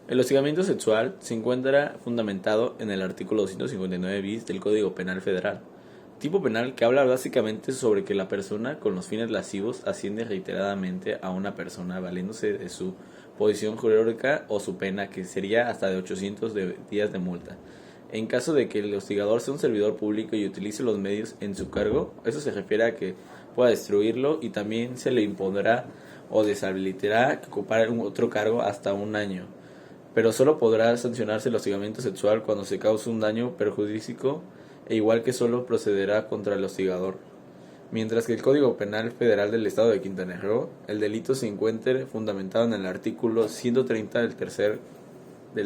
El hostigamiento sexual se encuentra fundamentado en el artículo 259 bis del Código Penal Federal, tipo penal que habla básicamente sobre que la persona con los fines lascivos asciende reiteradamente a una persona valiéndose de su posición jurídica o su pena, que sería hasta de 800 días de multa. En caso de que el hostigador sea un servidor público y utilice los medios en su cargo, eso se refiere a que pueda destruirlo, y también se le impondrá o deshabilitará que ocupar otro cargo hasta un año, pero solo podrá sancionarse el hostigamiento sexual cuando se cause un daño perjudicial, e igual que solo procederá contra el hostigador. Mientras que el Código Penal Federal del Estado de Quintana Roo, el delito se encuentre fundamentado en el artículo 130 del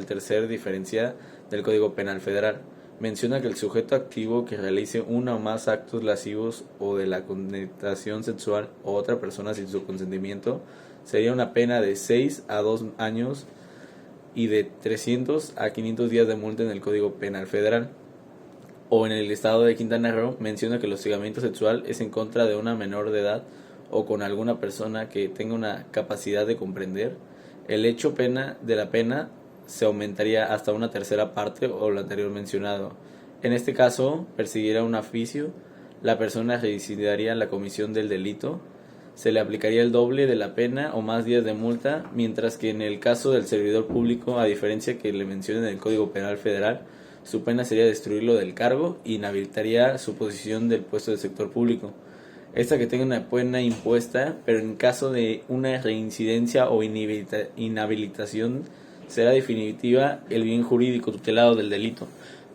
tercer diferencia del Código Penal Federal. Menciona que el sujeto activo que realice uno o más actos lascivos o de la connotación sexual o otra persona sin su consentimiento sería una pena de 6 a 2 años y de 300 a 500 días de multa en el Código Penal Federal. O en el estado de Quintana Roo menciona que el hostigamiento sexual es en contra de una menor de edad o con alguna persona que tenga una capacidad de comprender. El hecho de la pena se aumentaría hasta una tercera parte o lo anterior mencionado. En este caso, perseguirá un oficio, la persona reincidiría en la comisión del delito, se le aplicaría el doble de la pena o más días de multa, mientras que en el caso del servidor público, a diferencia que le menciona en el Código Penal Federal, su pena sería destruirlo del cargo y inhabilitaría su posición del puesto del sector público. Esta que tenga una pena impuesta, pero en caso de una reincidencia o inhabilitación, será definitiva el bien jurídico tutelado del delito,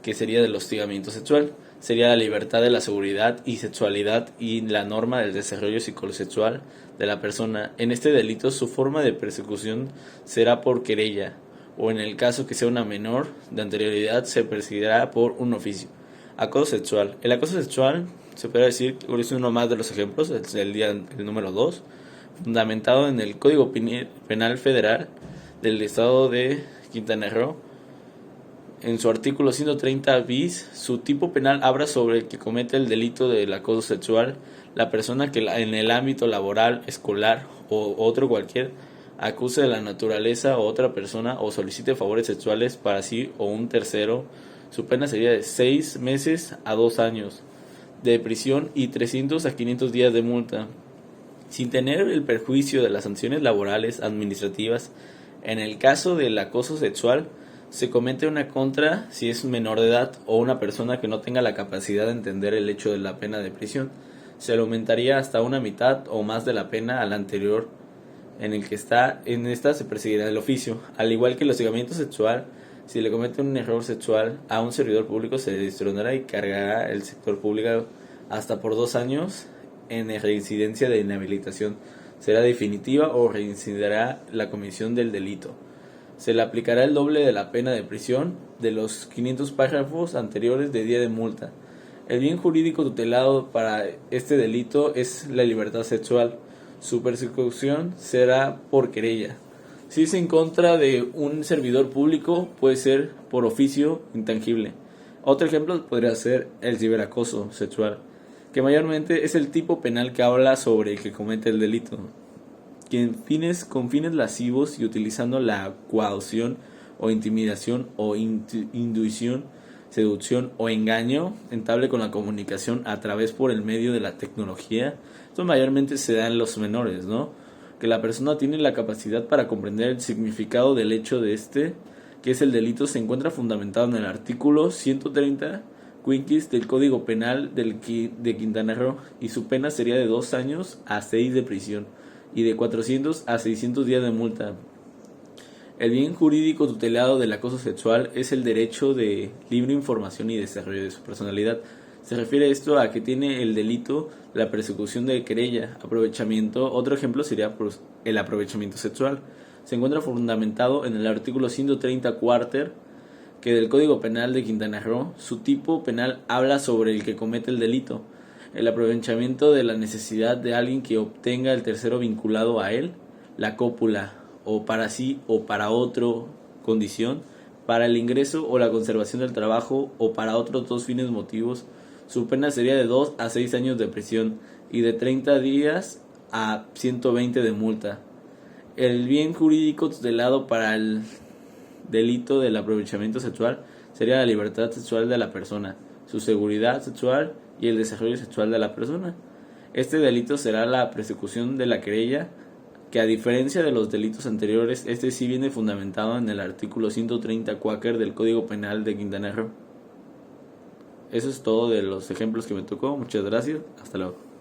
que sería del hostigamiento sexual. Sería la libertad de la seguridad y sexualidad y la norma del desarrollo psicosexual de la persona. En este delito su forma de persecución será por querella, o en el caso que sea una menor de anterioridad se perseguirá por un oficio. Acoso sexual. El acoso sexual se puede decir que es uno más de los ejemplos, es el número 2, fundamentado en el Código Penal Federal del Estado de Quintana Roo. En su artículo 130 bis, su tipo penal habla sobre el que comete el delito del acoso sexual, la persona que en el ámbito laboral, escolar o otro cualquier acuse de la naturaleza o otra persona o solicite favores sexuales para sí o un tercero. Su pena sería de 6 meses a 2 años de prisión y 300 a 500 días de multa, sin tener el perjuicio de las sanciones laborales administrativas. En el caso del acoso sexual, se comete una contra si es menor de edad o una persona que no tenga la capacidad de entender el hecho de la pena de prisión. Se le aumentaría hasta una mitad o más de la pena a la anterior. En esta se perseguirá el oficio. Al igual que el hostigamiento sexual, si le comete un error sexual a un servidor público, se le destronará y cargará el sector público hasta por 2 años en reincidencia de inhabilitación. Será definitiva o reincidirá la comisión del delito. Se le aplicará el doble de la pena de prisión de los 500 párrafos anteriores de día de multa. El bien jurídico tutelado para este delito es la libertad sexual. Su persecución será por querella. Si es en contra de un servidor público, puede ser por oficio intangible. Otro ejemplo podría ser el ciberacoso sexual, que mayormente es el tipo penal que habla sobre el que comete el delito, que con fines lascivos y utilizando la coacción o intimidación o inducción, seducción o engaño, entable con la comunicación a través por el medio de la tecnología. Esto mayormente se da en los menores, ¿no? Que la persona tiene la capacidad para comprender el significado del hecho de que es el delito, se encuentra fundamentado en el artículo 130 quinquis del Código Penal de Quintana Roo, y su pena sería de 2 años a 6 de prisión y de 400 a 600 días de multa. El bien jurídico tutelado del acoso sexual es el derecho de libre información y desarrollo de su personalidad. Se refiere esto a que tiene el delito la persecución de querella, aprovechamiento. Otro ejemplo sería el aprovechamiento sexual. Se encuentra fundamentado en el artículo 130 cuarter que del Código Penal de Quintana Roo. Su tipo penal habla sobre el que comete el delito, el aprovechamiento de la necesidad de alguien que obtenga el tercero vinculado a él, la cópula, o para sí o para otro condición, para el ingreso o la conservación del trabajo o para otros 2 fines motivos. Su pena sería de 2 a 6 años de prisión y de 30 días a 120 de multa. El bien jurídico tutelado para el delito del aprovechamiento sexual sería la libertad sexual de la persona, su seguridad sexual y el desarrollo sexual de la persona. Este delito será la persecución de la querella, que a diferencia de los delitos anteriores, este sí viene fundamentado en el artículo 130 Quaker del Código Penal de Quintana Roo. Eso es todo de los ejemplos que me tocó. Muchas gracias. Hasta luego.